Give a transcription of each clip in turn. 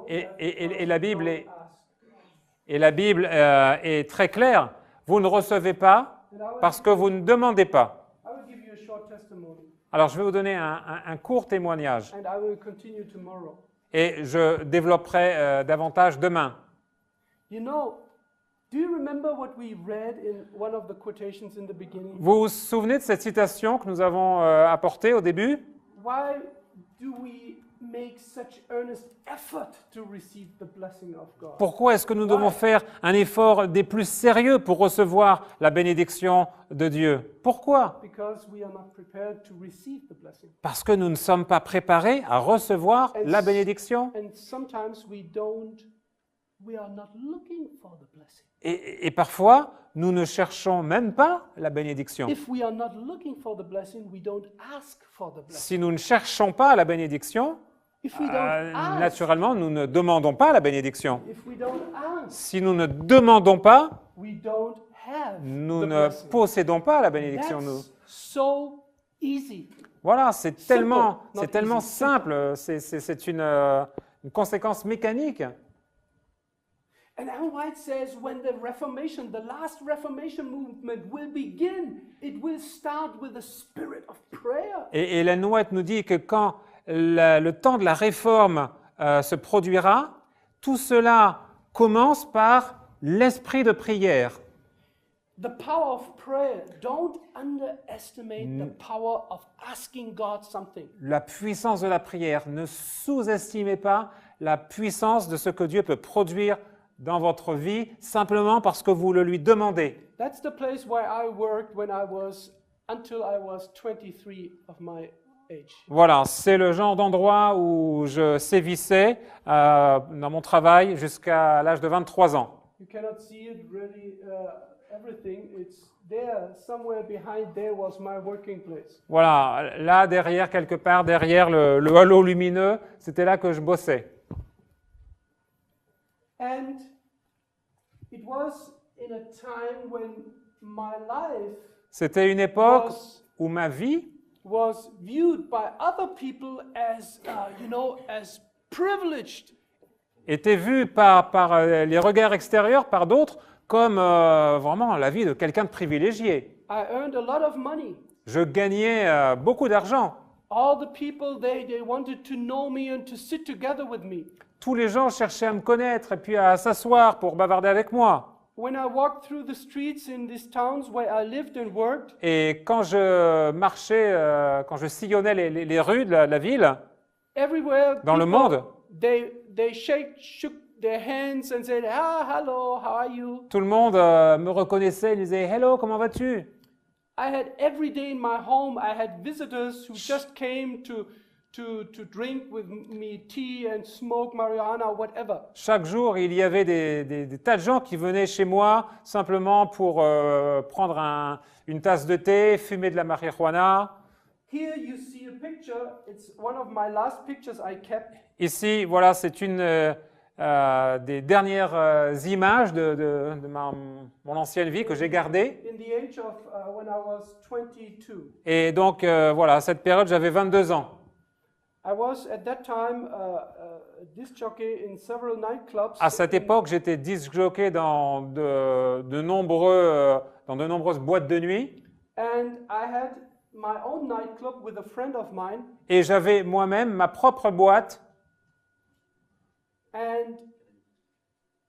Et la Bible est très claire. Vous ne recevez pas parce que vous ne demandez pas. Alors, je vais vous donner un court témoignage. Et je développerai davantage demain. Vous vous souvenez de cette citation que nous avons apportée au début? Pourquoi est-ce que nous devons faire un effort des plus sérieux pour recevoir la bénédiction de Dieu? Pourquoi? Parce que nous ne sommes pas préparés à recevoir la bénédiction. Et parfois, nous ne cherchons même pas la bénédiction. Si nous ne cherchons pas la bénédiction, naturellement, nous ne demandons pas la bénédiction. Si nous ne demandons pas, nous ne possédons pas la bénédiction. Voilà, c'est tellement simple, c'est une conséquence mécanique. And Ellen White says when the Reformation, the last Reformation movement will begin, it will start with a spirit of prayer. Et Ellen White nous dit que quand le temps de la réforme se produira, tout cela commence par l'esprit de prière. The power of prayer. Don't underestimate the power of asking God something. La puissance de la prière. Ne sous-estimez pas la puissance de ce que Dieu peut produire dans votre vie, simplement parce que vous le lui demandez. That's the place where I worked when I was until I was 23 of my age. Voilà, c'est le genre d'endroit où je sévissais dans mon travail jusqu'à l'âge de 23 ans. You cannot see it really everything. It's there somewhere behind there was my working place. Voilà, là derrière quelque part derrière le halo lumineux, c'était là que je bossais. And it was in a time when my life C'était une époque où ma vie was viewed by other people as, as privileged. était vue par les regards extérieurs, par d'autres, comme vraiment la vie de quelqu'un de privilégié. I earned a lot of money. Je gagnais beaucoup d'argent. All the people, they wanted to know me and to sit together with me. Tous les gens cherchaient à me connaître et puis à s'asseoir pour bavarder avec moi. When I walked through the streets in these towns where I lived and worked, Et quand je marchais, quand je sillonnais les rues de la ville, everywhere dans le monde, they shook their hands and said, hello, how are you? tout le monde me reconnaissait, il disait « Hello, comment vas-tu ?» I had every day in my home, I had visitors who just came to drink with me tea and smoke marijuana, whatever. Chaque jour, il y avait des tas de gens qui venaient chez moi simplement pour prendre une tasse de thé, fumer de la marijuana. Here you see a picture. It's one of my last pictures I kept. Ici, voilà, c'est une des dernières images de mon ancienne vie que j'ai gardée. In the age of when I was 22. Et donc, voilà, à cette période, j'avais 22 ans. I was at that time disc jockey in several nightclubs. À cette époque, j'étais disc jockey dans de nombreuses boîtes de nuit. And I had my own nightclub with a friend of mine. Et j'avais moi-même ma propre boîte. And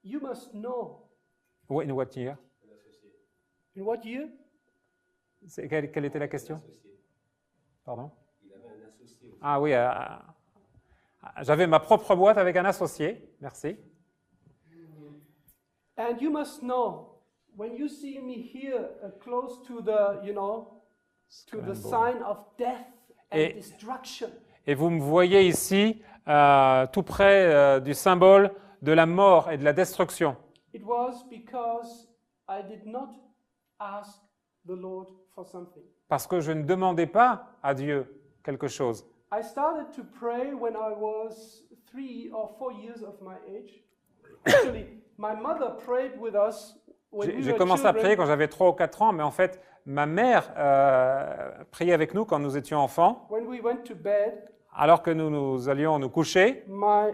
you must know. In what year? In what year? Quelle était la question? Pardon? Ah oui, j'avais ma propre boîte avec un associé. Merci. And you must know, when you see me here close to the, to the sign of death and destruction. Et vous me voyez ici, tout près du symbole de la mort et de la destruction. It was because I did not ask the Lord for something. Parce que je ne demandais pas à Dieu quelque chose. I started to pray when I was 3 or 4 years of my age. Actually, my mother prayed with us when we J'ai were commencé à prier children. quand j'avais 3 ou 4 ans, mais en fait, ma mère priait avec nous quand nous étions enfants. When we went to bed, alors que nous allions nous coucher, my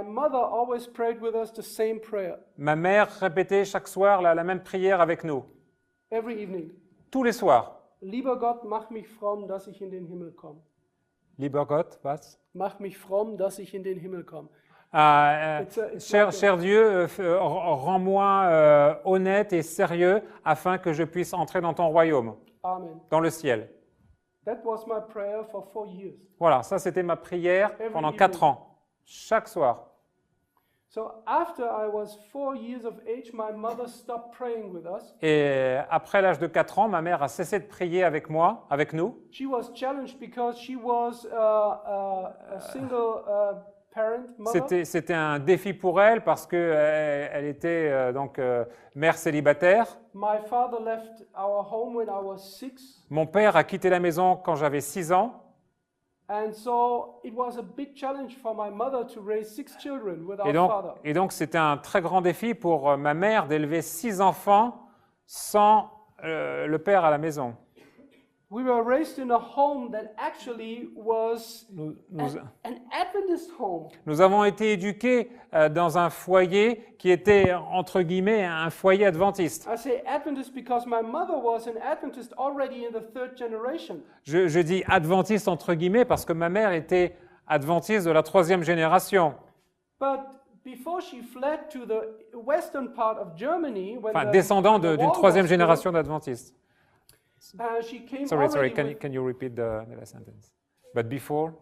mother always prayed with us the same prayer ma mère répétait chaque soir la même prière avec nous, every evening. tous les soirs. Lieber Gott, mach mich fromm, dass ich in den Himmel komme. Lieber Gott, was? Mach mich fromm, dass ich in den Himmel komme. Cher Dieu, rends-moi honnête et sérieux afin que je puisse entrer dans ton royaume, Amen. dans le ciel. That was my prayer for 4 years. Voilà, ça c'était ma prière pendant 4 ans, chaque soir. So after I was 4 years of age, my mother stopped praying with us. Et après l'âge de 4 ans, ma mère a cessé de prier avec moi, avec nous. She was challenged because she was a single parent, mother. C'était un défi pour elle parce que elle était mère célibataire. My father left our home when I was 6. Mon père a quitté la maison quand j'avais 6 ans. And so it was a big challenge for my mother to raise 6 children without father. Et donc c'était un très grand défi pour ma mère d'élever 6 enfants sans le père à la maison. We were raised in a home that actually was an Adventist home. Nous avons été éduqués dans un foyer qui était, entre guillemets, un foyer adventiste. I say Adventist because my mother was an Adventist already in the 3rd generation. Je dis adventiste entre guillemets parce que ma mère était adventiste de la 3e génération. But before she fled to the western part of Germany, when descendant d'une 3e génération d'adventistes. She came Sorry, can you repeat the last sentence? But before?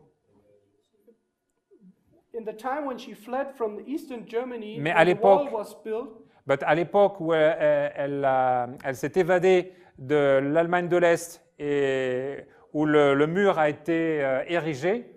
In the time when she fled from Eastern Germany, Mais à the wall l'époque, was built. But à l'époque où elle s'est évadée de l'Allemagne de l'Est et où le mur a été érigé,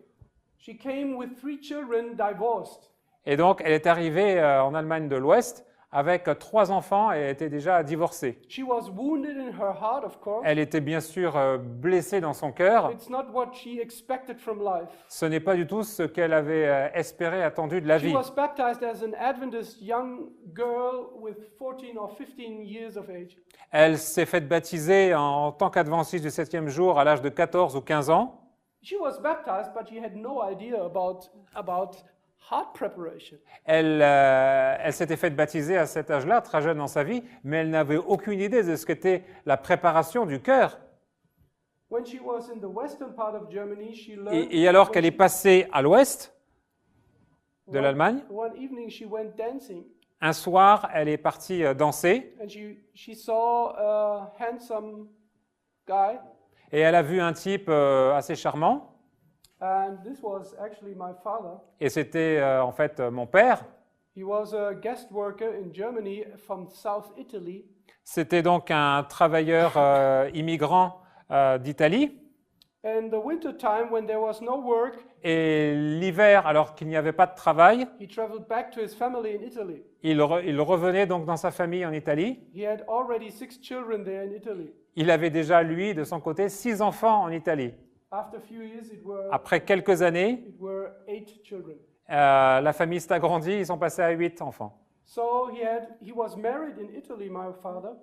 She came with 3 children divorced. Et donc elle est arrivée en Allemagne de l'Ouest avec 3 enfants et elle était déjà divorcée. She was wounded in her heart, of course. Elle était bien sûr blessée dans son cœur. It's not what she expected from life. Ce n'est pas du tout ce qu'elle avait espéré, attendu de la vie. She was baptized as an Adventist young girl with 14 or 15 years of age. Elle s'est faite baptiser en tant qu'adventiste du 7e jour à l'âge de 14 ou 15 ans. She was baptized, but she had no idea about heart preparation. Elle s'était faite baptiser à cet âge-là, très jeune dans sa vie, mais elle n'avait aucune idée de ce qu'était la préparation du cœur. When she was in the western part of Germany, she learned. Et alors qu'elle est passée à l'ouest de l'Allemagne, one evening she went dancing. Un soir, elle est partie danser. And she saw a handsome guy. Et elle a vu un type assez charmant. And this was actually my father. Et c'était en fait mon père. He was a guest worker in Germany from South Italy. C'était donc un travailleur immigrant d'Italie. And the winter time, when there was no work, et l'hiver, alors qu'il n'y avait pas de travail, he traveled back to his family in Italy. Il revenait donc dans sa famille en Italie. He had already 6 children there in Italy. Il avait déjà, lui, de son côté, 6 enfants en Italie. Après quelques années, la famille s'est agrandie, ils sont passés à 8 enfants.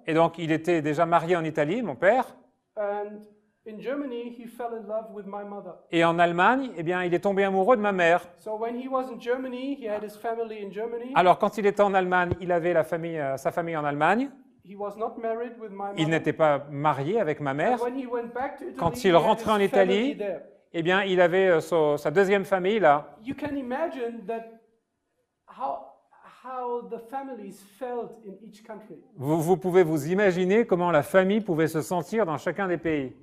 Et donc, il était déjà marié en Italie, mon père. Et en Allemagne, eh bien, il est tombé amoureux de ma mère. Alors, quand il était en Allemagne, il avait sa famille en Allemagne. Il n'était pas marié avec ma mère. Quand il rentrait en Italie, eh bien, il avait sa deuxième famille là. Vous pouvez vous imaginer comment la famille pouvait se sentir dans chacun des pays.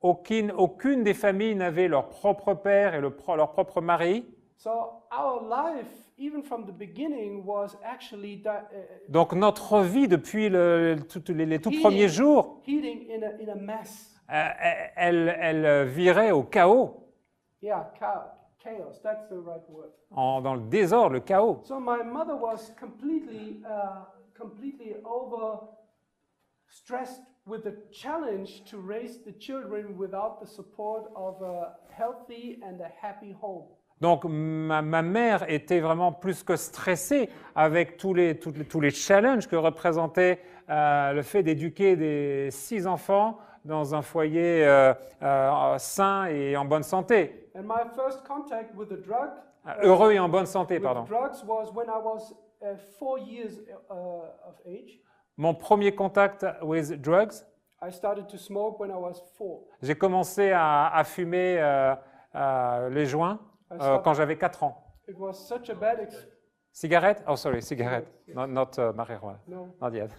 Aucune des familles n'avait leur propre père et leur propre mari. Donc notre vie depuis les tout premiers jours, elle virait au chaos. Dans le désordre, le chaos. So my mother was completely stressed with the challenge to raise the children without the support of a healthy and a happy home. Donc ma mère était vraiment plus que stressée avec tous les challenges que représentait le fait d'éduquer des 6 enfants dans un foyer sain et en bonne santé. And my first contact with the drug, Heureux et en bonne santé, with pardon. drugs was when I was 4 years of age. Mon premier contact with drugs, I started to smoke when I was 4. j'ai commencé à fumer les joints quand j'avais 4 ans. It was such a bad experience. Cigarette? Oh, sorry, cigarette. Not marijuana. No. Not yet.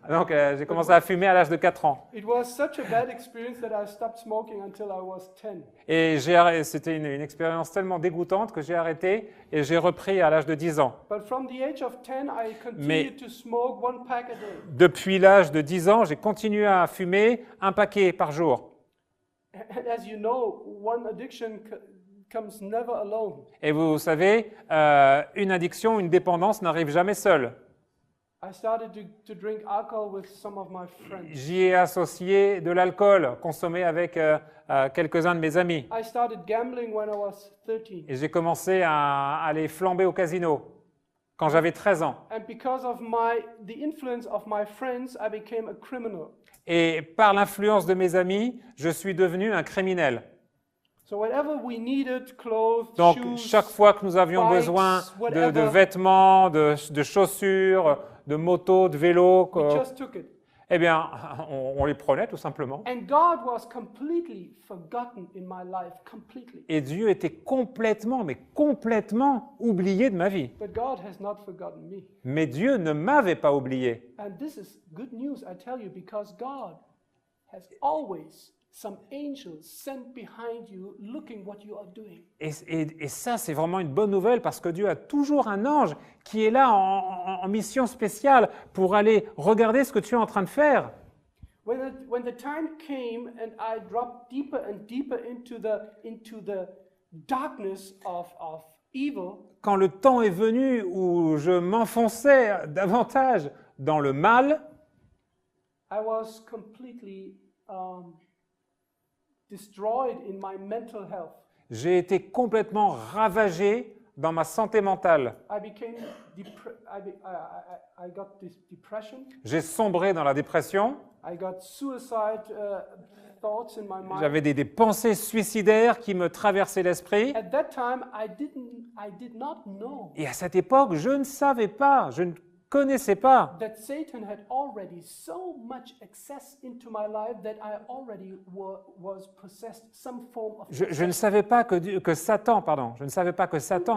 Donc, j'ai commencé à fumer à l'âge de 4 ans. It was such a bad experience that I stopped smoking until I was 10. Et c'était une expérience tellement dégoûtante que j'ai arrêté et j'ai repris à l'âge de 10 ans. But from the age of 10, I continued to smoke 1 pack a day. Depuis l'âge de 10 ans, j'ai continué à fumer 1 paquet par jour. And as you know, one addiction comes never alone. Et vous savez, une addiction, une dépendance n'arrive jamais seule. I started to drink alcohol with some of my friends. J'y ai associé de l'alcool consommé avec quelques-uns de mes amis. I started gambling when I was 13. Et j'ai commencé à aller flamber au casino quand j'avais 13 ans. And because of the influence of my friends, I became a criminal. Et par l'influence de mes amis, je suis devenu un criminel. So whenever we needed clothes, Donc, shoes, chaque fois que nous avions bikes, besoin de whatever, vêtements, de chaussures, de motos, de vélos, we just took it. eh bien, on les prenait tout simplement. And God was completely forgotten in my life, completely. Et Dieu était complètement, mais complètement oublié de ma vie. But God has not forgotten me. Mais Dieu ne m'avait pas oublié. And this is good news, I tell you, because God has always some angels sent behind you looking what you are doing. Et ça, c'est vraiment une bonne nouvelle parce que Dieu a toujours un ange qui est là en mission spéciale pour aller regarder ce que tu es en train de faire. When the time came and I dropped deeper and deeper into the darkness of evil, Quand le temps est venu où je m'enfonçais davantage dans le mal, I was completely destroyed in my mental health. j'ai été complètement ravagé dans ma santé mentale. I got this depression. J'ai sombré dans la dépression. I got suicide thoughts in my mind. J'avais des pensées suicidaires qui me traversaient l'esprit. At that time, I did not know Et à cette époque, je ne savais pas, je ne connaissais pas that Satan had already so much access into my life that I already was possessed some form of. Je ne savais pas que Satan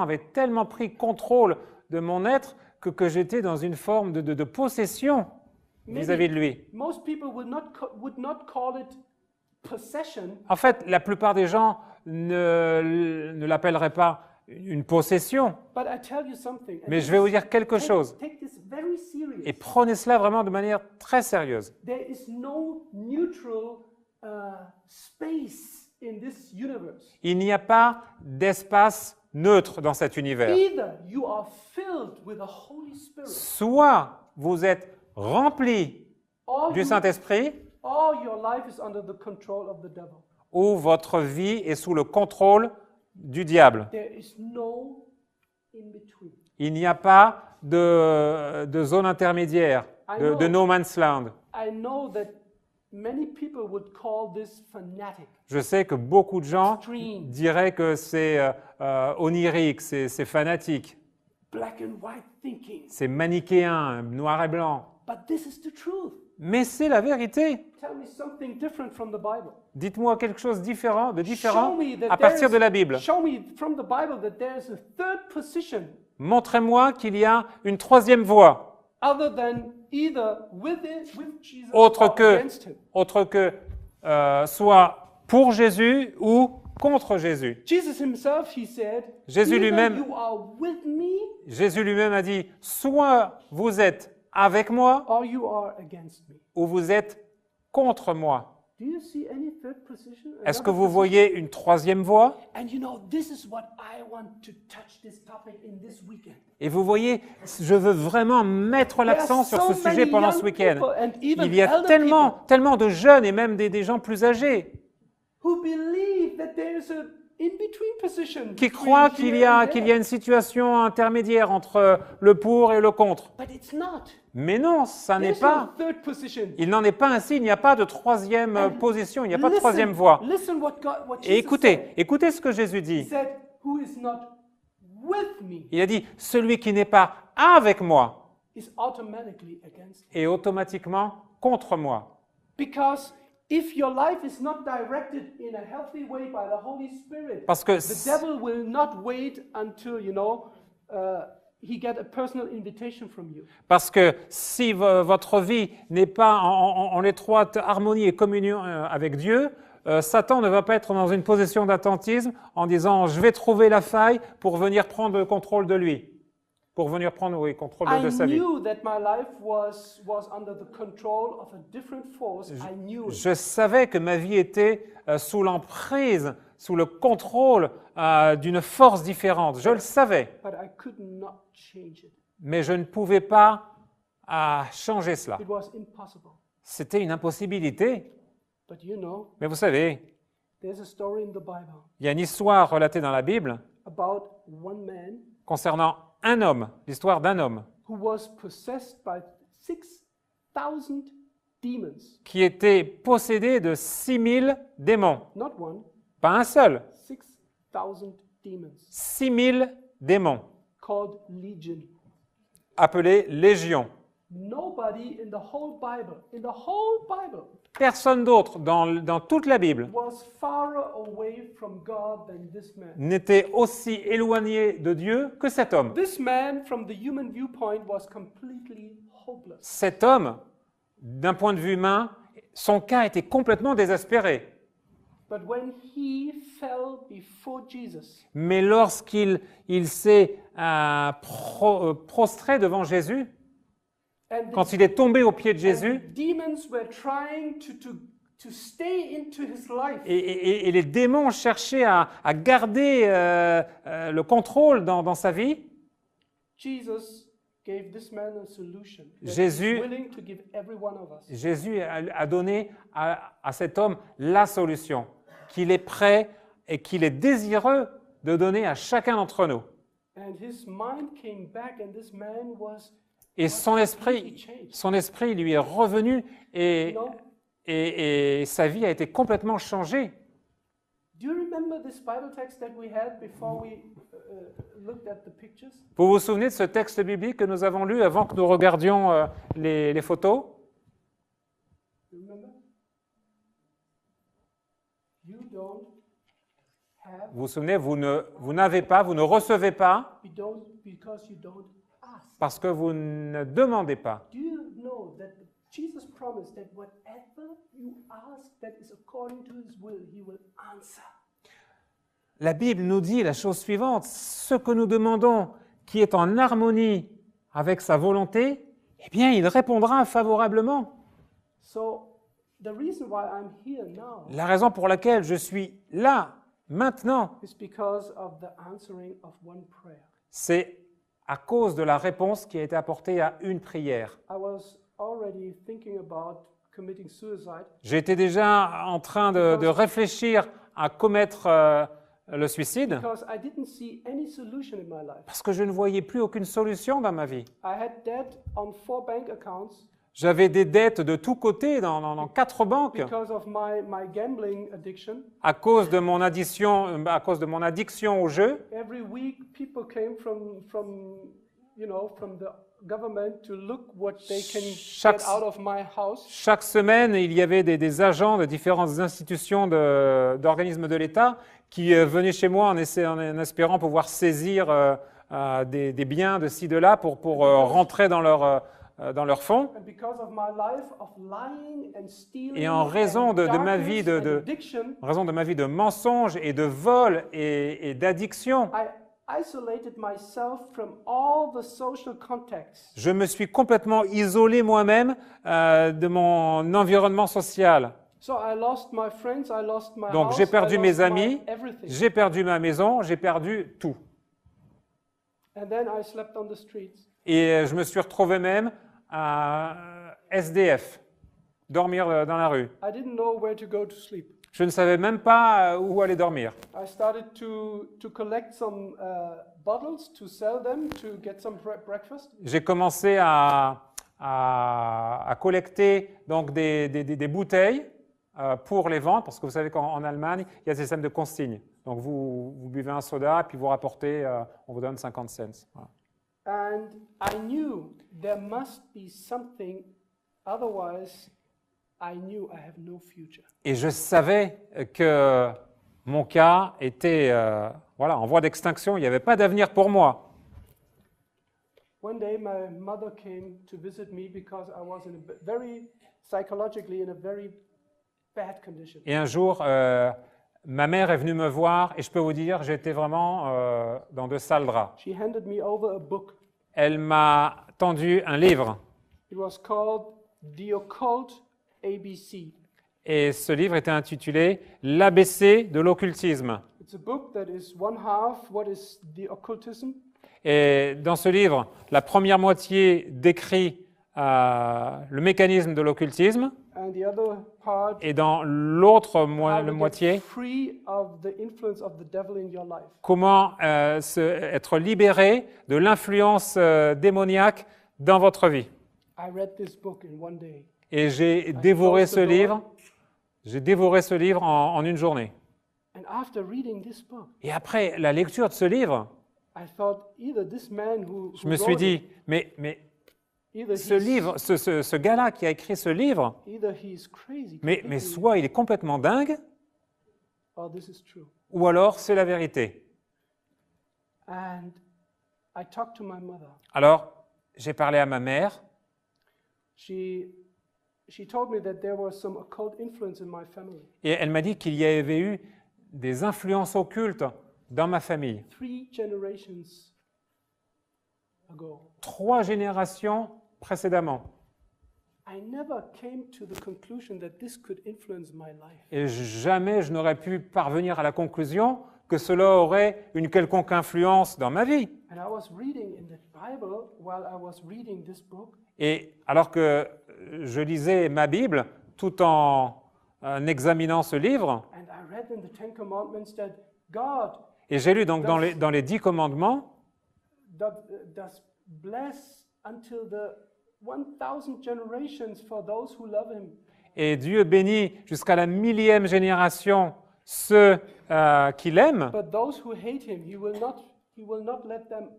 avait tellement pris contrôle de mon être que j'étais dans une forme de possession vis-à-vis de lui. Most people would not call it possession. En fait, la plupart des gens ne l'appelleraient pas une possession. But I tell you something. Mais je vais vous dire quelque chose. Take this very serious. Et prenez cela vraiment de manière très sérieuse. There is no neutral space in this universe. Il n'y a pas d'espace neutre dans cet univers. Either you are filled with the Holy Spirit, Soit vous êtes rempli or du Saint-Esprit, your life is under the control of the devil. ou votre vie est sous le contrôle du diable. There is no in between. Il n'y a pas de zone intermédiaire, de no man's land. I know that many people would call this fanatic. Je sais que beaucoup de gens Extreme. diraient que c'est onirique, c'est fanatique, Black and white thinking. c'est manichéen, noir et blanc. But this is the truth. Mais c'est la vérité. Tell me something different from the Bible. Dites-moi quelque chose de différent Show me that à partir de la Bible. Show me from the Bible that there is a third position Montrez-moi qu'il y a une troisième voie, other than either with Jesus autre or against him. que soit pour Jésus ou contre Jésus. Jesus himself, he said, Jésus either lui-même- you are with me Jésus lui-même a dit, soit vous êtes avec moi or you are against me. ou vous êtes contre moi. Do you see any third position? Est-ce que Another vous position? voyez une troisième voie? And you know, this is what I want to touch this topic in this weekend. Et vous voyez, je veux vraiment mettre l'accent sur ce sujet pendant ce week-end. Il y a tellement de jeunes et même des gens plus âgés who believe that there is in-between position qui between croient qu'il y here and a there. une situation intermédiaire entre le pour et le contre. But it's not. Mais non, ça n'est There's no pas. third position. Il n'en est pas ainsi, il n'y a pas de troisième And position, il n'y a pas de listen- troisième voie. Listen what Et Jesus écoutez, said. écoutez ce que Jésus He dit. said, "Who is not with me Il a dit, celui qui n'est pas avec moi is automatically against me." est automatiquement contre moi. Because if your life is not directed in a healthy way by the Holy Spirit, Parce que the devil will not wait until, he get a personal invitation from you. Parce que si votre vie n'est pas en étroite harmonie et communion avec Dieu, Satan ne va pas être dans une position d'attentisme en disant « je vais trouver la faille pour venir prendre le contrôle de lui », pour venir prendre le contrôle de sa vie. I knew that my life was under the control of a different force. I knew it. Je savais que ma vie était sous l'emprise, sous le contrôle d'une force différente. Je le savais, But I could not change it. mais je ne pouvais pas changer cela. It was impossible. C'était une impossibilité. But you know, Mais vous savez, there's a story in the Bible il y a une histoire relatée dans la Bible about one man concernant un homme, l'histoire d'un homme who was possessed by 6,000 demons. qui était possédé de 6000 démons. Not one, Pas un seul, 6,000 demons 6000 démons, called legion. appelés légions. Nobody in the whole Bible, Personne d'autre dans toute la Bible was far away from God than this man. n'était aussi éloigné de Dieu que cet homme. This man, from the human viewpoint, was completely hopeless. Cet homme, d'un point de vue humain, son cas était complètement désespéré. But when he fell before Jesus, Mais lorsqu'il s'est prostré devant Jésus, and quand il est tombé aux pieds de the Jésus, demons were trying to stay into his life, et les démons cherchaient à garder le contrôle dans sa vie, Jesus gave this man a solution that Jésus- he's willing to give every one of us. Jésus a donné à cet homme la solution, qu'il est prêt et qu'il est désireux de donner à chacun d'entre nous. And his mind came back, and this man was Et completely changed. son esprit lui est revenu et, You know, et sa vie a été complètement changée. do you remember this Bible text that we had before we looked at the pictures? Vous vous souvenez de ce texte biblique que nous avons lu avant que nous regardions les photos? You remember? You don't have, Vous vous souvenez, vous n'avez pas, vous ne recevez pas because you don't ask. parce que vous ne demandez pas. Do you know that Jesus promised that whatever you ask that is according to his will, he will answer? La Bible nous dit la chose suivante, ce que nous demandons qui est en harmonie avec sa volonté, eh bien, il répondra favorablement. So the reason why I'm here now La raison pour laquelle je suis là, maintenant, is because of the answering of one prayer. c'est à cause de la réponse qui a été apportée à une prière. I was already thinking about committing suicide J'étais déjà en train de réfléchir à commettre le suicide because I didn't see any solution in my life. parce que je ne voyais plus aucune solution dans ma vie. I had debt on 4 bank accounts J'avais des dettes de tous côtés dans 4 banques because of my gambling addiction. à cause de mon addiction au jeu. Every week, people came from the government to look what they can Chaque- get out of my house. Chaque semaine, il y avait des agents de différentes institutions d'organismes de l'État qui venaient chez moi en espérant pouvoir saisir des biens de ci, de là pour rentrer dans leur fonds. And because of my life of lying and stealing Et en raison and de ma vie darkness and addiction, en raison de ma vie de mensonges et de vols et d'addiction, I isolated myself from all the social contacts. je me suis complètement isolé moi-même de mon environnement social. So I lost my friends, I lost my Donc house, j'ai perdu I mes lost amis, everything. j'ai perdu ma maison, j'ai perdu tout. And then I slept on the streets. Et je me suis retrouvé même à SDF, dormir dans la rue. I didn't know where to go to sleep. Je ne savais même pas où aller dormir. I started to collect some bottles to sell them to get some breakfast. J'ai commencé à collecter donc des bouteilles pour les vendre, parce que vous savez qu'en Allemagne, il y a des systèmes de consigne. Donc vous buvez un soda, puis vous rapportez, on vous donne 50 cents. Voilà. And I knew there must be something, otherwise I knew I have no future. Et je savais que mon cas était voilà, en voie d'extinction, il n'y avait pas d'avenir pour moi. One day my mother came to visit me because I was in a very psychologically in a very bad condition. Et un jour, ma mère est venue me voir et je peux vous dire, j'étais vraiment dans de sales draps. She handed me over a book. Elle m'a tendu un livre. It was called The Occult ABC. Et ce livre était intitulé L'ABC de l'occultisme. It's a book that is one half what is the occultism. Et dans ce livre, la première moitié décrit le mécanisme de l'occultisme. And the other part, Et dans l'autre how to get moitié, free of the influence of the devil in your life. comment être libéré de l'influence démoniaque dans votre vie. I read this book in one day. Et j'ai dévoré ce livre. J'ai dévoré ce livre en une journée. And after reading this book, Et après la lecture de ce livre, I thought either this man who je me suis wrote dit, it, mais either ce he's- livre, ce gars-là qui a écrit ce livre, either he's crazy, mais completely, soit il est complètement dingue, or this is true. ou alors c'est la vérité. And I talked to my mother. Alors, j'ai parlé à ma mère. She told me that there was some occult influence in my family. Et elle m'a dit qu'il y avait eu des influences occultes dans ma famille. 3 generations ago. 3 générations précédemment. I never came to the conclusion that this could influence my life. Et jamais je n'aurais pu parvenir à la conclusion que cela aurait une quelconque influence dans ma vie. And I was reading in the Bible while I was reading this book. Et alors que je lisais ma Bible tout en examinant ce livre, And I read in the Ten Commandments that God et j'ai lu donc dans les 10 commandements does bless until the 1,000 generations for those who love Him. et Dieu bénit jusqu'à la 1000e génération ceux qui l'aiment, But those who hate Him, He will not let them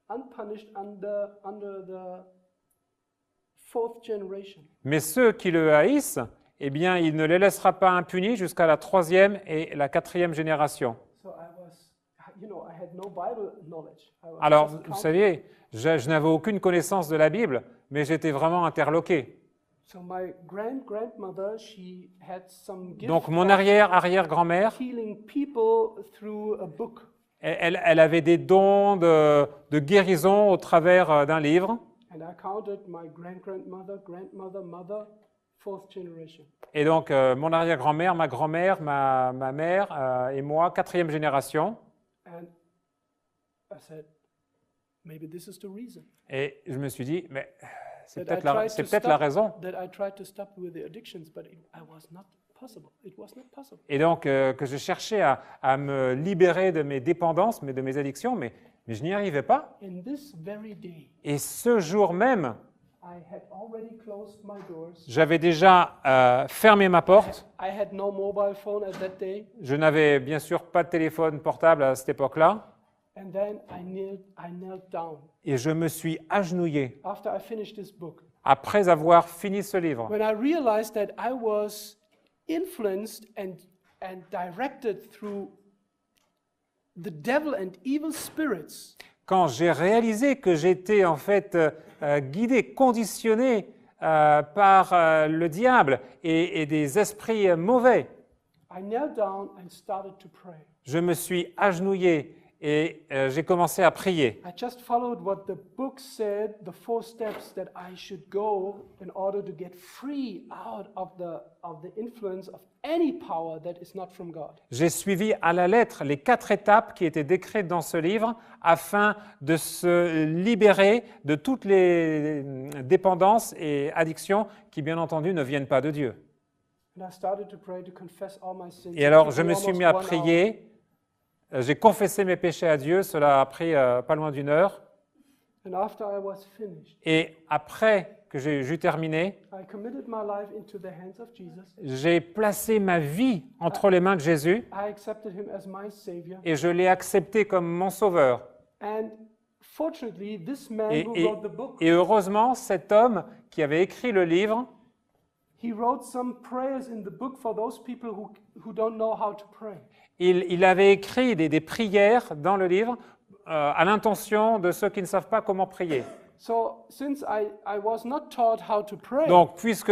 unpunished under the 4th generation. mais ceux qui le haïssent, eh bien, il ne les laissera pas impunis jusqu'à la 3e et la 4e génération. So I had no Bible knowledge. I was Alors, just vous counting. savez, je n'avais aucune connaissance de la Bible, mais j'étais vraiment interloqué. So my grandmother, she had some gift Donc, mon of arrière-grand-mère, healing people through a book. elle avait des dons de guérison au travers d'un livre. And I counted my grandmother, mother, 4th generation. Et donc, mon arrière-grand-mère, ma grand-mère, ma mère et moi, 4e génération. And I said, maybe this is the reason Et je me suis dit, mais c'est that I peut-être tried to la stop, raison. that I tried to stop with the addictions, but I was not possible. It was not possible. Et donc, que je cherchais à me libérer de mes dépendances, de mes addictions, mais je n'y arrivais pas. In this very day, Et ce jour même, I had already closed my doors. j'avais déjà fermé ma porte. I had no mobile phone at that day. Je n'avais bien sûr pas de téléphone portable à cette époque-là. And then I knelt down Et je me suis agenouillé after I finished this book. après avoir fini ce livre. When I realized that I was influenced and directed through the devil and evil spirits, Quand j'ai réalisé que j'étais en fait guidé, conditionné par le diable et des esprits mauvais, I knelt down and started to pray. je me suis agenouillé et j'ai commencé à prier. I just followed what the book said, the 4 steps that I should go in order to get free out of the influence of any power that is not from God. J'ai suivi à la lettre les 4 étapes qui étaient décrites dans ce livre afin de se libérer de toutes les dépendances et addictions qui, bien entendu, ne viennent pas de Dieu. And I started to pray to confess all my sins. Et alors, je me suis mis à prier. J'ai confessé mes péchés à Dieu. Cela a pris pas loin d'1 heure. And after I was finished, Et après que j'ai terminé, I committed my life into the hands of Jesus. j'ai placé ma vie entre les mains de Jésus I accepted him as my savior. et je l'ai accepté comme mon sauveur. And fortunately, this man Et, who et- wrote the book, et heureusement, cet homme qui avait écrit le livre, he wrote some prayers in the book for those people who don't know how to pray. il avait écrit des prières dans le livre à l'intention de ceux qui ne savent pas comment prier. So since I was not taught how to pray, Donc, puisque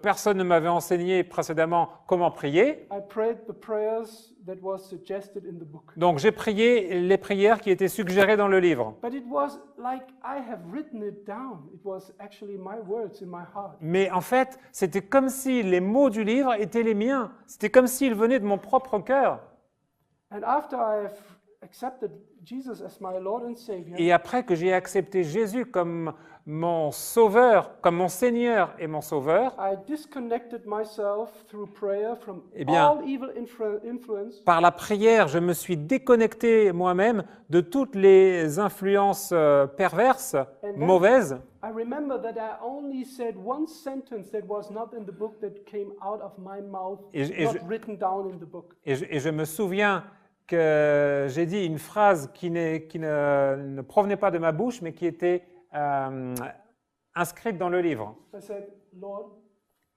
personne ne m'avait enseigné précédemment comment prier, I prayed the prayers that was suggested in the book. donc j'ai prié les prières qui étaient suggérées dans le livre. But it was like I have written it down. It was actually my words in my heart. Mais en fait, c'était comme si les mots du livre étaient les miens. C'était comme s'ils venaient de mon propre cœur. And after I have accepted Jesus as my Lord and Savior, Et après que j'ai accepté Jésus comme mon sauveur, comme mon Seigneur et mon sauveur, I disconnected myself through prayer from Eh bien, all evil influence, par la prière, je me suis déconnecté moi-même de toutes les influences perverses, mauvaises. I remember that I only said one sentence that was not in the book that came out of my mouth, Et not je- written down in the book. Et je me souviens que j'ai dit une phrase qui ne provenait pas de ma bouche, mais qui était inscrite dans le livre. I said, Lord.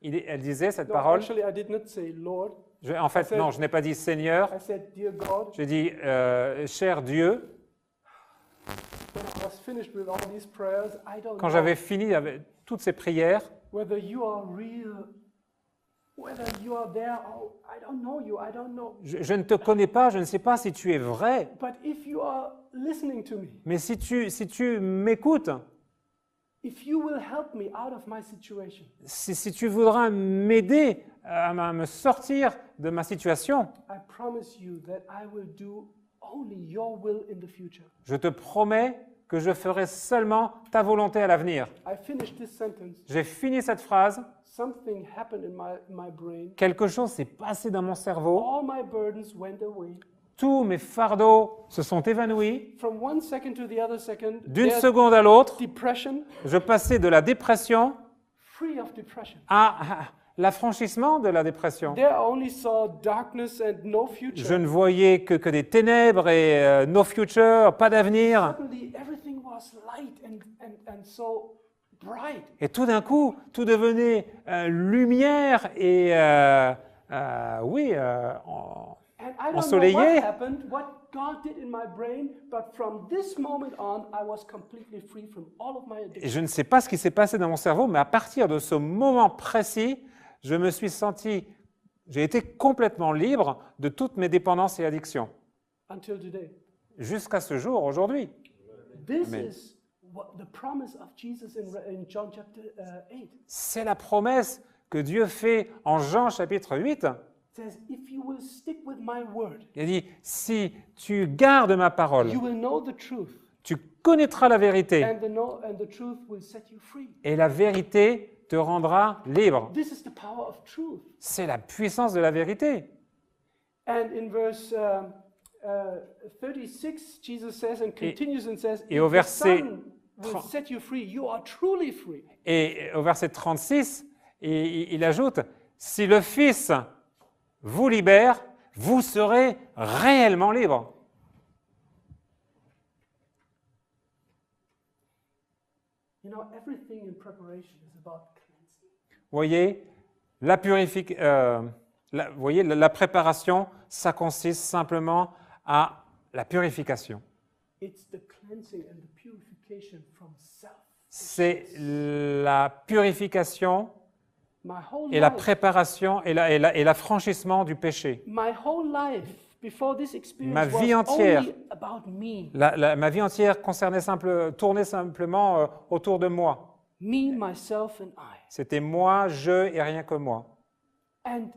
Elle disait cette No, parole. actually, I did not say Lord. En fait, non, je n'ai pas dit Seigneur. I said, Dear God. J'ai dit cher Dieu. When I was finished with all these prayers, I don't Quand know j'avais fini avec toutes ces prières, whether you are real, whether you are there. Oh, I don't know you. I don't know. je ne te connais pas, je ne sais pas si tu es vrai, But if you are listening to me, mais si tu m'écoutes, if you will help me out of my situation, si tu voudras m'aider à me sortir de ma situation, I promise you that I will do only your will in the future. je te promets que je ferai seulement ta volonté à l'avenir. I finished this sentence. J'ai fini cette phrase, Something happened in my brain. quelque chose s'est passé dans mon cerveau, All my burdens went away. tous mes fardeaux se sont évanouis. From one second to the other second, D'une there's seconde à l'autre, depression, je passais de la dépression free of depression. à l'affranchissement de la dépression. There I only saw darkness and no future. Je ne voyais que des ténèbres et no future, pas d'avenir. Suddenly everything was light and so bright. Et tout d'un coup, tout devenait lumière et oui, And I don't know ensoleillé. what happened, what God did in my brain, but from this moment on, I was completely free from all of my Et addictions. je ne sais pas ce qui s'est passé dans mon cerveau, mais à partir de ce moment précis, je me suis senti, j'ai été complètement libre de toutes mes dépendances et addictions. Until today. Jusqu'à ce jour, aujourd'hui. This Amen. is the promise of Jesus in John chapter 8. C'est la promesse que Dieu fait en Jean chapitre 8. It says, if you will stick with my word, Il dit, si tu gardes ma parole, you will know the truth, tu connaîtras la vérité and the truth will set you free. et la vérité te rendra libre. This is the power of truth. C'est la puissance de la vérité. And in verse 36, Jesus says and continues and says, et au if the verset Son will set you free, you are truly free. Et au verset 36, il ajoute, si le Fils vous libère, vous serez réellement libre. You know, everything in preparation is about cleansing. Voyez, la préparation, ça consiste simplement à la purification. It's the cleansing and the purification from self. C'est la purification My whole et la life, préparation et l'affranchissement du péché. my whole life before this experience Ma vie was entière. only about me. Ma vie entière tournait simplement autour de moi. Me, myself, and I. C'était moi, je et rien que moi. And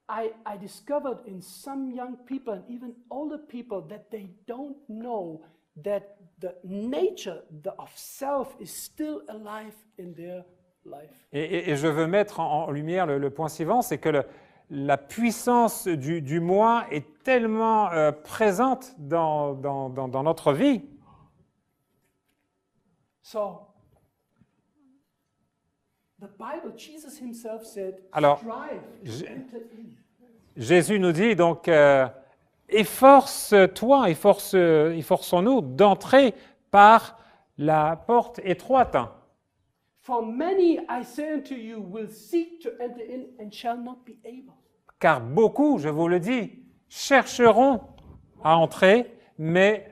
I discovered in some young people and even older people that they don't know that the nature of self is still alive in their life. Et je veux mettre en lumière le point suivant, c'est que la puissance du moi est tellement présente dans notre vie. So, the Bible, Jesus himself said, Alors, strive to enter in. Jésus nous dit donc, efforce-toi, efforçons-nous d'entrer par la porte étroite. For many, I say unto you, will seek to enter in and shall not be able. Car beaucoup, je vous le dis, chercheront à entrer, mais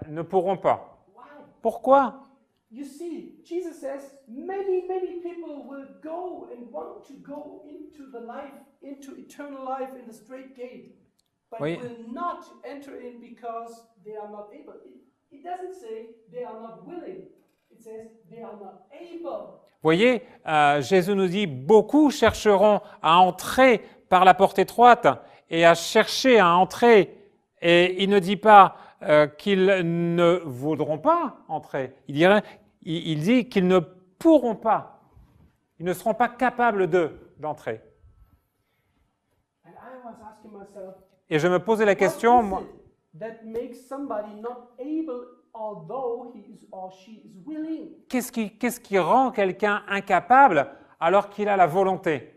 ne pourront pas. Why? Pourquoi? You see, Jesus says, many people will go and want to go into the life, into eternal life in the straight gate, but Oui. will not enter in because they are not able. It doesn't say they are not willing. It says they are not able. Vous voyez, Jésus nous dit, beaucoup chercheront à entrer par la porte étroite et à chercher à entrer. Et il ne dit pas qu'ils ne voudront pas entrer. Il dit qu'ils ne pourront pas. Ils ne seront pas capables d'entrer. And I was asking myself, Et je me posais la question, what moi, is it that makes somebody not able although he is or she is willing? qu'est-ce qui rend quelqu'un incapable alors qu'il a la volonté?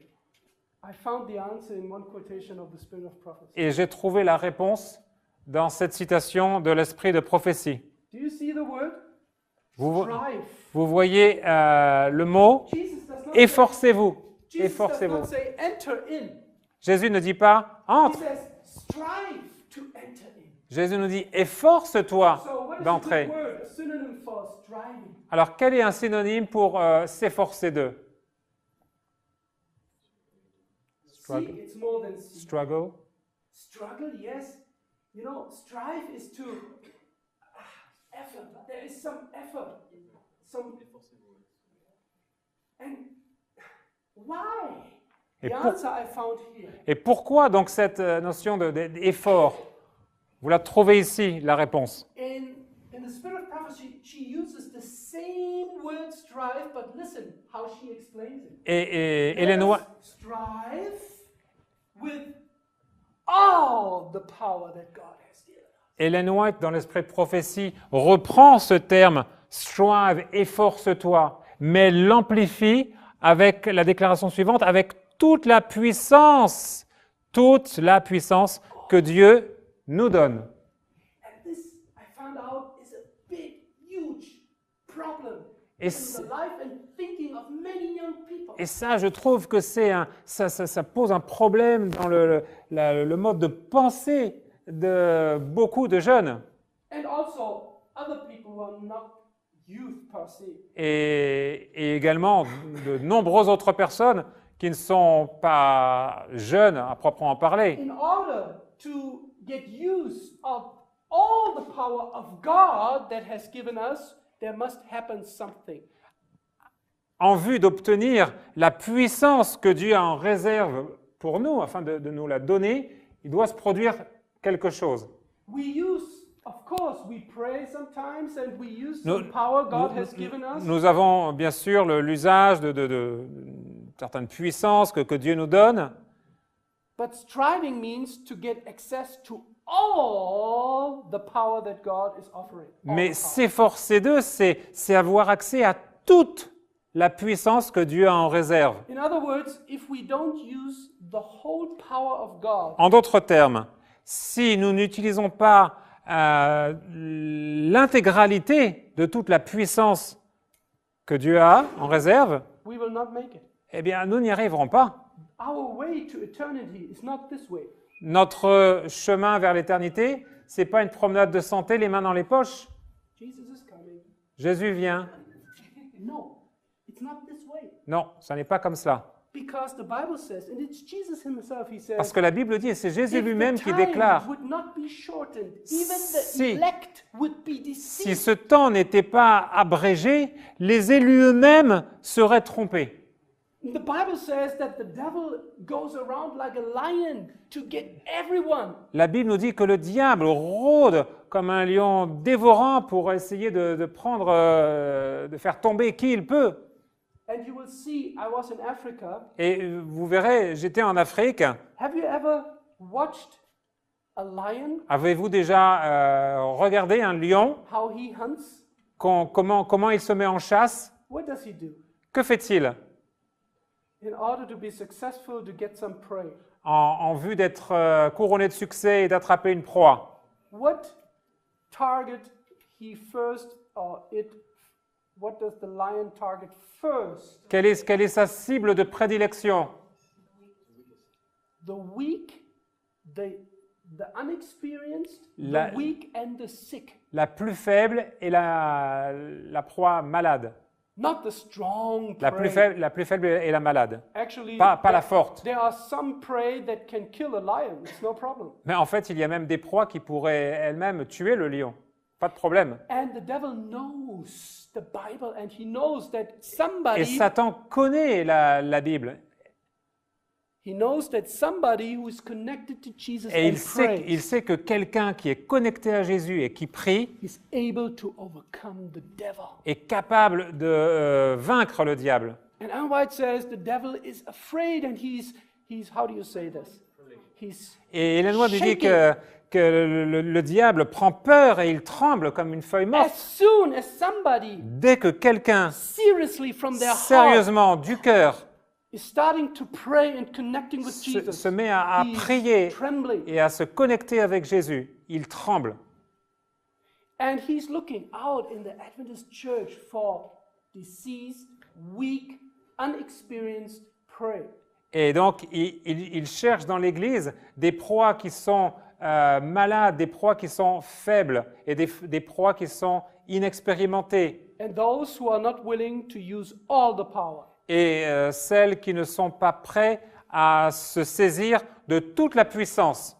I found the answer in one quotation of the Spirit of Prophecy. Et j'ai trouvé la réponse dans cette citation de l'esprit de prophétie. Do you see the word? Vous, Strive. vous voyez le mot Jesus does not efforcez-vous. Jesus does Efforcez-vous. not say enter in. Jésus ne dit pas He entre. says strive to enter in. Jésus nous dit efforce-toi So what is a d'entrer. good word, a synonym for striving? Alors quel est un synonyme pour s'efforcer de? See, it's more than see. Struggle. Struggle, yes. You know, strive is to effort. There is some effort. Some. And why? Et, The pour- answer I found here. et pourquoi donc cette notion d'effort? Vous la trouvez ici, la réponse. In the Spirit of Prophecy, she uses the same word strive, but listen how she explains it. Et Let Ellen us White, strive with all the power that God has given us. Ellen White, dans l'esprit de prophétie, reprend ce terme strive, efforce-toi, mais l'amplifie avec la déclaration suivante, avec toute la puissance que Dieu nous donne. And this, I found out, is a big, huge problem Et in c'est- the life and thinking of many young people. Et ça, je trouve que ça pose un problème dans le mode de pensée de beaucoup de jeunes. And also other people who are not youth per se. Et également de nombreuses autres personnes qui ne sont pas jeunes à proprement parler. In order to get use of all the power of God that has given us, there must happen something. En vue d'obtenir la puissance que Dieu a en réserve pour nous, afin de nous la donner, il doit se produire quelque chose. We use, of course, we pray sometimes and we use Nous- some power God has given us. Nous avons bien sûr l'usage de certaines puissances que Dieu nous donne, But striving means to get access to all the power that God is offering. All mais the power. s'efforcer d'eux, c'est avoir accès à toute la puissance que Dieu a en réserve. In other words, if we don't use the whole power of God, En d'autres termes, si nous n'utilisons pas l'intégralité de toute la puissance que Dieu a en réserve, we will not make it. eh bien, nous n'y arriverons pas. Our way to eternity is not this way. Notre chemin vers l'éternité, c'est pas une promenade de santé, les mains dans les poches. Jesus is coming. Jésus vient. No, it's not this way. Non, ça n'est pas comme cela. Because the Bible says, and it's Jesus himself, he says, Parce que la Bible dit, et c'est Jésus if the lui-même qui time déclare, would not be shortened, even the Si- elect would be si deceived. ce temps n'était pas abrégé, les élus eux-mêmes seraient trompés. The Bible says that the devil goes around like a lion to get everyone. La Bible nous dit que le diable rôde comme un lion dévorant pour essayer de prendre, de faire tomber qui il peut. And you will see, I was in Africa. Et vous verrez, j'étais en Afrique. Have you ever watched a lion? Avez-vous déjà regardé un lion? How he hunts? Comment il se met en chasse? What does he do? Que fait-il? In order to be successful, to get some prey. En vue d'être couronné de succès et d'attraper une proie. What target he first, or it? What does the lion target first? Quelle est sa cible de prédilection? The weak, the unexperienced, La- the weak and the sick. La plus faible et la proie malade. Not the strong La prey. plus faible est la malade. Actually, Pas la forte. there are some prey that can kill a lion. It's no problem. Mais en fait, il y a même des proies qui pourraient elles-mêmes tuer le lion. Pas de problème. And the devil knows the Bible, and he knows that Et somebody, Satan connaît la Bible. he knows that somebody who is connected to Jesus Et and il prays sait que quelqu'un qui est connecté à Jésus et qui prie is able to overcome the devil. est capable de vaincre le diable. And Ellen White says the devil is afraid, and he's how do you say this? He's Et Ellen White nous dit shaking. que le diable prend peur et il tremble comme une feuille As morte. soon as somebody Dès que quelqu'un, seriously from their heart sérieusement, du cœur, is starting to pray and connecting with Jesus, se met à he's prier trembling. et à se connecter avec Jésus, il tremble. And he's looking out in the Adventist church for diseased, weak, unexperienced prey. Et donc, il cherche dans l'Église des proies qui sont malades, des proies qui sont faibles et des proies qui sont inexpérimentées. And those who are not willing to use all the power. Et celles qui ne sont pas prêtes à se saisir de toute la puissance.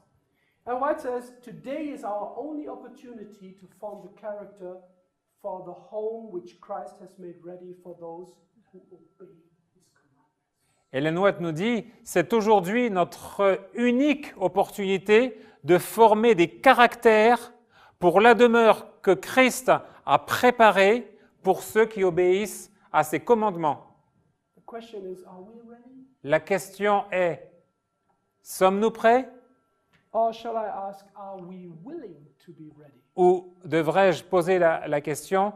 And White says, today is our only opportunity to form the character for the home which Christ has made ready for those who obey his commandments. Ellen White nous dit, c'est aujourd'hui notre unique opportunité de former des caractères pour la demeure que Christ a préparée pour ceux qui obéissent à ses commandements. The question is, are we ready? La question est, sommes-nous prêts Or shall I ask, are we willing to be ready? ou devrais-je poser la question,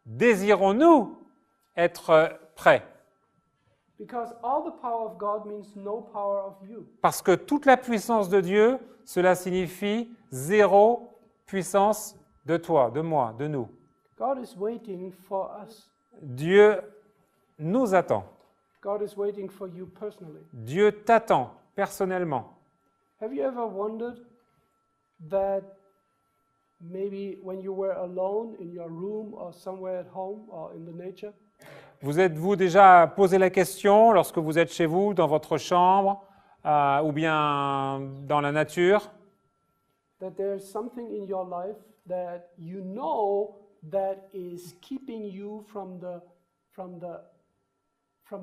désirons-nous être prêts? Because all the power of God means no power of you. Parce que toute la puissance de Dieu, cela signifie zéro puissance de toi, de moi, de nous. God is waiting for us. Dieu nous attend. God is waiting for you personally. Dieu t'attend personnellement. Have you ever wondered that maybe when you were alone in your room or somewhere at home or in the nature, Vous êtes-vous déjà posé la question lorsque vous êtes chez vous, dans votre chambre ou bien dans la nature, that there's something in your life that you know that is keeping you from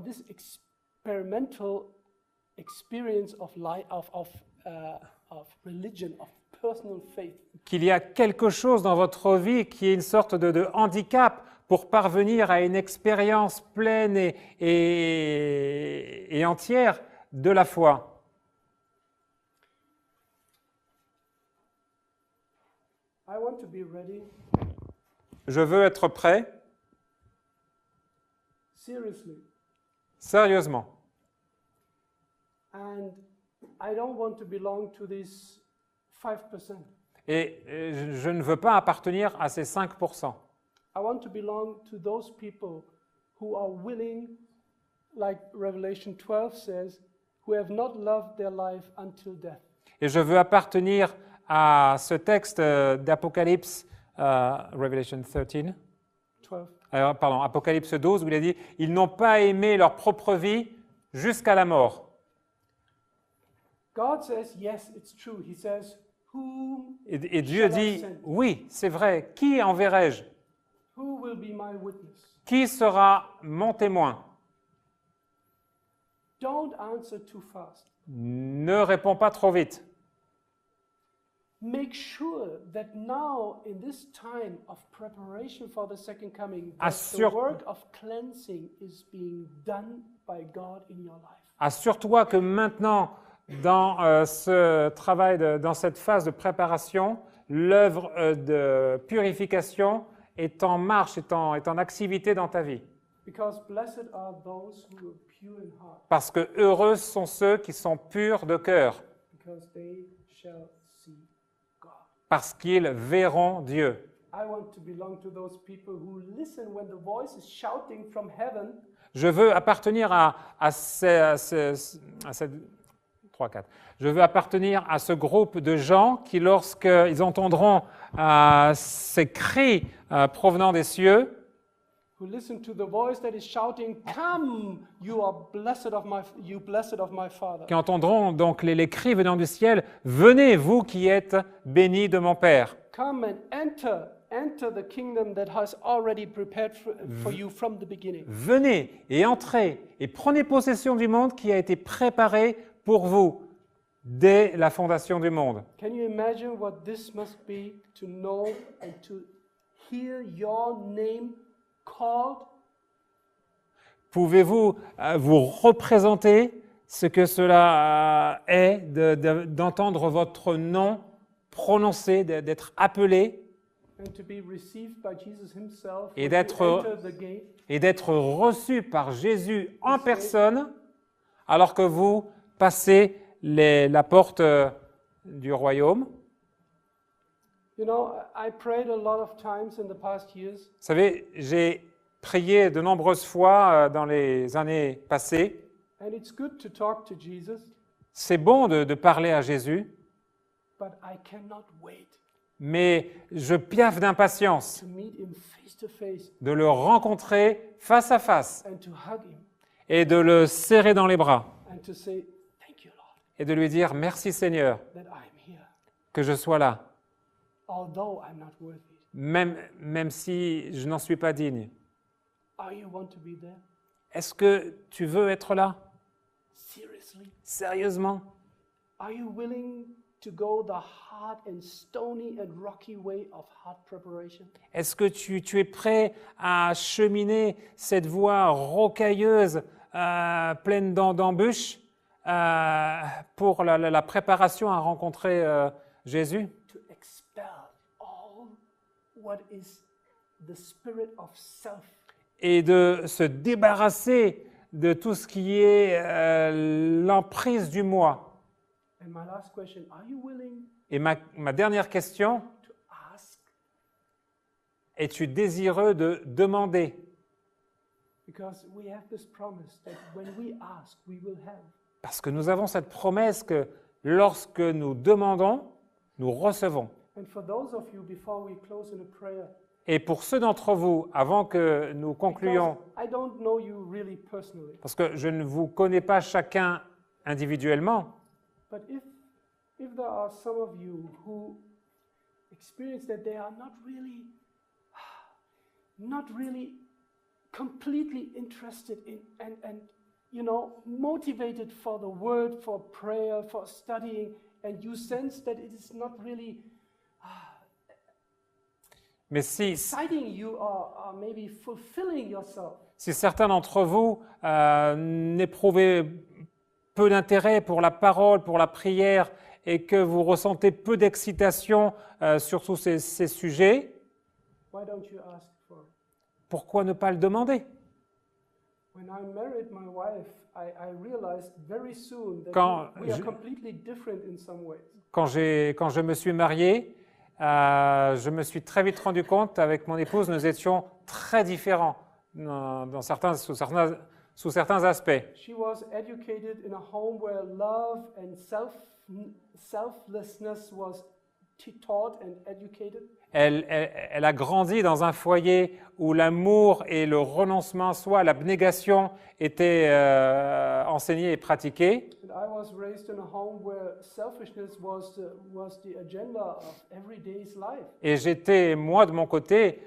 this experimental experience of life of religion, of personal faith? qu'il y a quelque chose dans votre vie qui est une sorte de handicap pour parvenir à une expérience pleine et entière de la foi. I want to be ready, Je veux être prêt, seriously, sérieusement. and I don't want to belong to these 5%. Et je ne veux pas appartenir à ces 5%. I want to belong to those people who are willing, like Revelation 12 says, who have not loved their life until death. Et je veux appartenir à ce texte d'Apocalypse, Revelation 13, 12. pardon, Apocalypse 12, où il a dit « Ils n'ont pas aimé leur propre vie jusqu'à la mort. God says, yes, it's true. He says, whom » Et Dieu shall I dit send? « Oui, c'est vrai. Qui enverrai-je? Who will be my witness? Qui sera mon témoin? Don't answer too fast. Ne réponds pas trop vite. make sure that now, in this time of preparation for the second coming, that the Assure- work of cleansing is being done by God in your life. Assure-toi que maintenant, dans ce travail, dans cette phase de préparation, l'œuvre de purification est en marche, est en activité dans ta vie. Because blessed are those who are pure in heart, Parce que heureux sont ceux qui sont purs de cœur, because they shall see God. parce qu'ils verront Dieu. I want to belong to those people who listen when the voice is shouting from heaven. Je veux appartenir à Je veux appartenir à ce groupe de gens qui, lorsqu'ils entendront ces cris provenant des cieux, Who listen to the voice that is shouting, "Come, you are blessed of my Father." qui entendront donc les cris venant du ciel, « Venez, vous qui êtes bénis de mon Père. Come and enter the kingdom that has already prepared for you from the beginning." Venez et entrez et prenez possession du monde qui a été préparé pour vous dès la fondation du monde. » Can you imagine what this must be to know and to hear your name called? Pouvez-vous vous représenter ce que cela est d'entendre votre nom prononcé, d'être appelé And to be received by Jesus himself Et when d'être- you enter the gate? et d'être reçu par Jésus en personne alors que vous passez la porte du royaume? You know, I prayed a lot of times in the past years, Vous savez, j'ai prié de nombreuses fois dans les années passées. and it's good to talk to Jesus, C'est bon de parler à Jésus, but I cannot wait mais je piaffe d'impatience to meet him face to face de le rencontrer face à face and to hug him et de le serrer dans les bras and to say, "Thank you, Lord, et de lui dire « Merci Seigneur that I'm here, que je sois là, although I'm not worthy." même si je n'en suis pas digne. Are you want to be there? Est-ce que tu veux être là? Seriously? Sérieusement? Are you willing to go the hard and stony and rocky way of heart preparation? Est-ce que tu es prêt à cheminer cette voie rocailleuse, pleine d'embûches, pour la préparation à rencontrer Jésus? To expel all what is the spirit of self Et de se débarrasser de tout ce qui est l'emprise du moi. And my last question, are you willing Et ma dernière question, to ask? es-tu désireux de demander? Because we have this promise that when we ask, we will have. Parce que nous avons cette promesse que lorsque nous demandons, nous recevons. And for those of you, before we close in a prayer, Et pour ceux d'entre vous, avant que nous concluions, because I don't know you really personally, parce que je ne vous connais pas chacun individuellement, but if there are some of you who experience that they are not really completely interested in and you know, motivated for the word, for prayer, for studying, and you sense that it is not really mais si exciting you or maybe fulfilling yourself, certains d'entre vous n'éprouvaient peu d'intérêt pour la parole, pour la prière, et que vous ressentez peu d'excitation sur tous ces sujets, why don't you ask for it? pourquoi ne pas le demander? When I married my wife, I realized very soon that Quand we are je- completely different in some ways. Quand je me suis marié, je me suis très vite rendu compte, avec mon épouse, nous étions très différents sous certains aspects. She was educated in a home where love and selflessness was taught and educated. Elle a grandi dans un foyer où l'amour et le renoncement à soi, l'abnégation étaient enseignés et pratiqués. And I was raised in a home where selfishness was the agenda of everyday's life. Et j'étais, moi, de mon côté,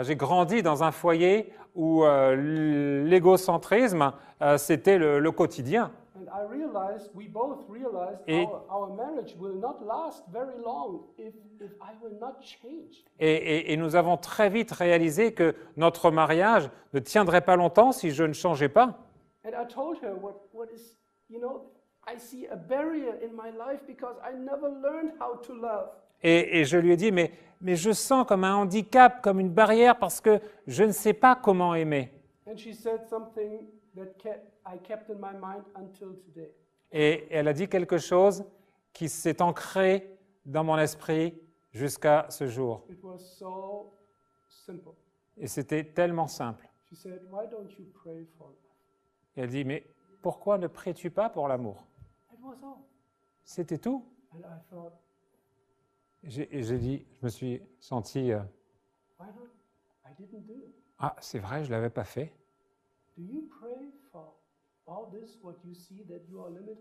j'ai grandi dans un foyer où l'égocentrisme, c'était le quotidien. And And I realized, we both realized, Et- our marriage will not last very long if I will not change. Et nous avons très vite réalisé que notre mariage ne tiendrait pas longtemps si je ne changeais pas. And I told her what is, I see a barrier in my life because I never learned how to love. Et je lui ai dit, mais je sens comme un handicap, comme une barrière, parce que je ne sais pas comment aimer. And she said something that I kept in my mind until today. Et elle a dit quelque chose qui s'est ancré dans mon esprit jusqu'à ce jour. It was so simple. Et c'était tellement simple. She said, "Why don't you pray for love?" Et elle dit, mais pourquoi ne pries-tu pas pour l'amour? It was all. C'était tout. And I thought, J'ai dit, je me suis senti, why not? I didn't do it. ah, c'est vrai, je ne l'avais pas fait. Do you pray for all this, what you see that you are limited?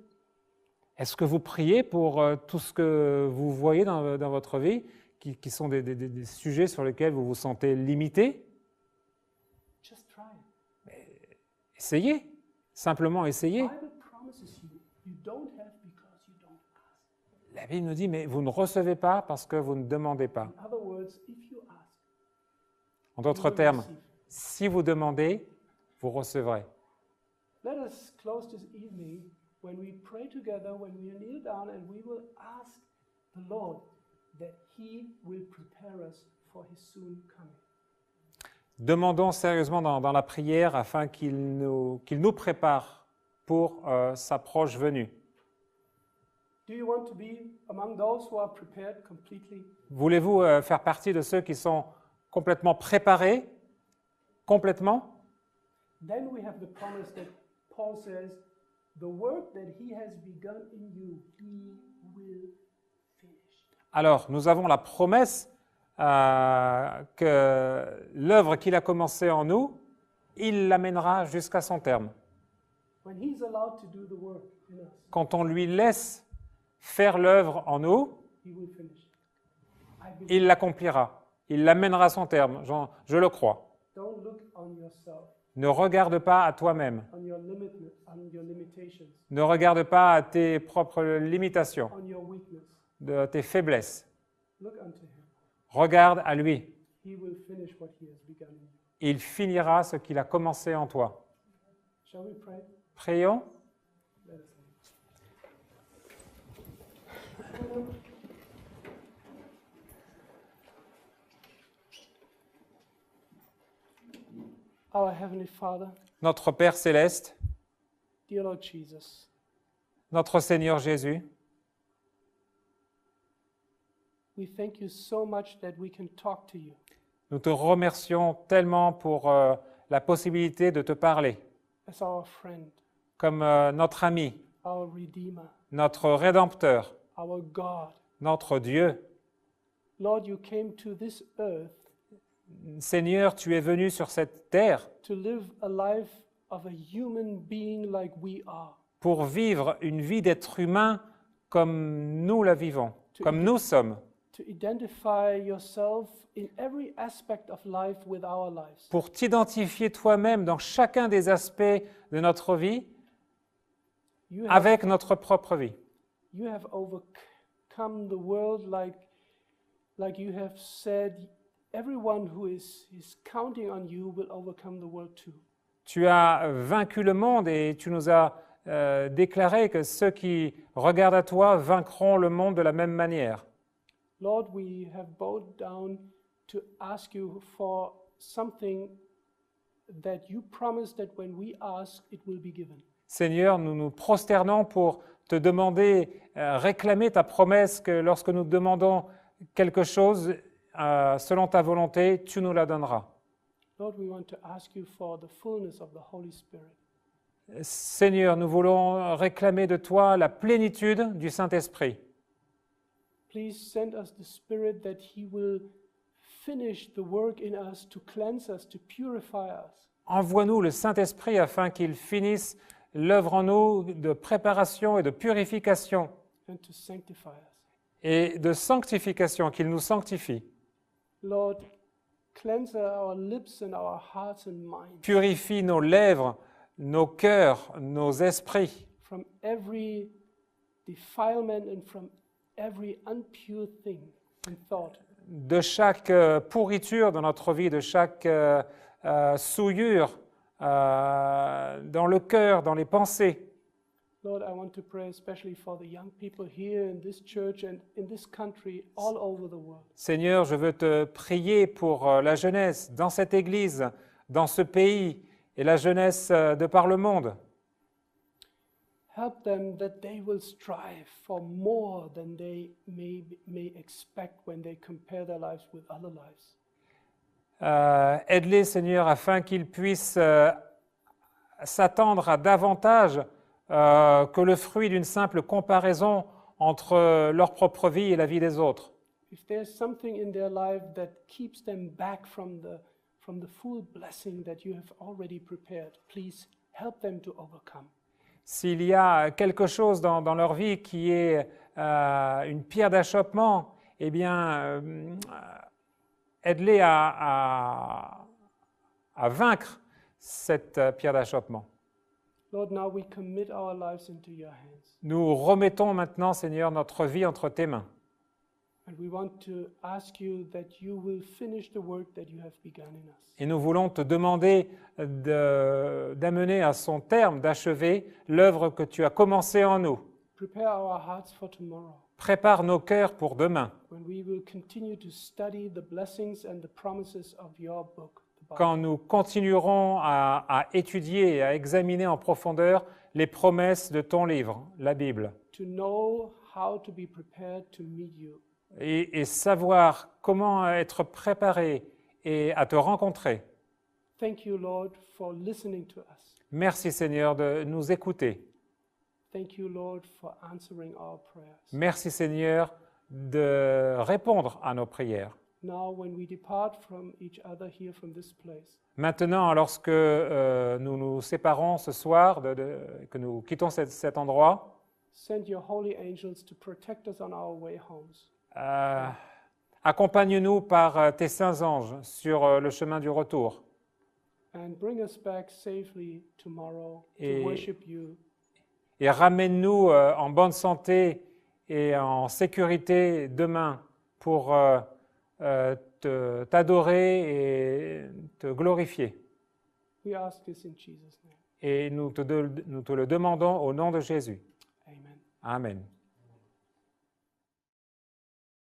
Est-ce que vous priez pour tout ce que vous voyez dans votre vie, qui sont des sujets sur lesquels vous vous sentez limité? Just try it. Essayez, simplement essayez. The Bible promises you, you don't have because you don't ask. La Bible nous dit, mais vous ne recevez pas parce que vous ne demandez pas. In other words, if you ask, En you d'autres will termes, receive. si vous demandez, vous recevrez. Let us close this evening when we pray together, when we kneel down, and we will ask the Lord that He will prepare us for His soon coming. Demandons sérieusement dans la prière afin qu'il nous prépare pour sa proche venue. Do you want to be among those who are prepared completely? Voulez-vous faire partie de ceux qui sont complètement préparés, complètement? Then we have the promise that Paul says, the work that He has begun in you, He will finish. Alors, nous avons la promesse que l'œuvre qu'il a commencée en nous, il l'amènera jusqu'à son terme. When He's allowed to do the work in us, Quand on lui laisse faire l'œuvre en nous, He will finish. I believe. il l'accomplira, il l'amènera à son terme, je le crois. Don't look on yourself, Ne regarde pas à toi-même, on your limitations, ne regarde pas à tes propres limitations, on your weakness. de tes faiblesses. Look unto Him. Regarde à lui, He will finish what He has begun in you. il finira ce qu'il a commencé en toi. Shall we pray? Prions. Let us Our Heavenly Father, Notre Père céleste, dear Lord Jesus, notre Seigneur Jésus, we thank you so much that we can talk to you nous te remercions tellement pour la possibilité de te parler as our friend, comme notre ami, our Redeemer, notre Rédempteur, our God. notre Dieu. Lord, you came to this earth Seigneur, tu es venu sur cette terre to live a life of a human being like we are, pour vivre une vie d'être humain comme nous la vivons, comme nous sommes, to identify yourself in every aspect of life with our lives. pour t'identifier toi-même dans chacun des aspects de notre vie You have, avec notre propre vie. you have overcome the world like you have said, everyone who is counting on you will overcome the world too. Tu as vaincu le monde et tu nous as déclaré que ceux qui regardent à toi vaincront le monde de la même manière. Lord, we have bowed down to ask you for something that you promised that when we ask, it will be given. Seigneur, nous nous prosternons pour te demander, réclamer ta promesse que lorsque nous demandons quelque chose selon ta volonté, tu nous la donneras. Lord, we want to ask you for the fullness of the Holy Spirit. Seigneur, nous voulons réclamer de toi la plénitude du Saint-Esprit. Please send us the Spirit that He will finish the work in us to cleanse us, to purify us. Envoie-nous le Saint-Esprit afin qu'il finisse l'œuvre en nous de préparation et de purification And to sanctify us. et de sanctification, qu'il nous sanctifie. Lord, cleanse our lips and our hearts and minds Purifie nos lèvres, nos cœurs, nos esprits from every defilement and from every unpure thing and thought. De chaque pourriture dans notre vie, de chaque souillure dans le cœur, dans les pensées. Lord, I want to pray especially for the young people here in this church and in this country all over the world. Seigneur, je veux te prier pour la jeunesse dans cette église, dans ce pays et la jeunesse de par le monde. Help them that they will strive for more than they may expect when they compare their lives with other lives. Aide-les, Seigneur, afin qu'ils puissent s'attendre à davantage que le fruit d'une simple comparaison entre leur propre vie et la vie des autres. If there's something in their life that keeps them back from the full blessing that you have already prepared, please help them to overcome. S'il y a quelque chose dans leur vie qui est une pierre d'achoppement, eh bien, aide-les à vaincre cette pierre d'achoppement. Lord, now we commit our lives into your hands. Nous remettons maintenant, Seigneur, notre vie entre tes mains. And we want to ask you that you will finish the work that you have begun in us. Et nous voulons te demander d'amener à son terme, d'achever l'œuvre que tu as commencée en nous. Prepare our hearts for tomorrow. Prépare nos cœurs pour demain, When we will continue to study the blessings and the promises of your book, the Bible. quand nous continuerons à étudier et à examiner en profondeur les promesses de ton livre, la Bible, To know how to be prepared to meet you. et savoir comment être préparé et à te rencontrer. Thank you, Lord, for listening to us. Merci, Seigneur, de nous écouter. Thank you, Lord, for answering our prayers. Merci, Seigneur, de répondre à nos prières. Now, when we depart from each other here from this place, Maintenant, lorsque nous nous séparons ce soir, que nous quittons cet endroit, send your holy angels to protect us on our way homes. accompagne-nous par tes saints anges sur le chemin du retour And bring us back safely tomorrow Et- to worship you. et ramène-nous en bonne santé et en sécurité demain pour t'adorer et te glorifier. We ask this in Jesus' name. Et nous te le demandons au nom de Jésus. Amen. Amen.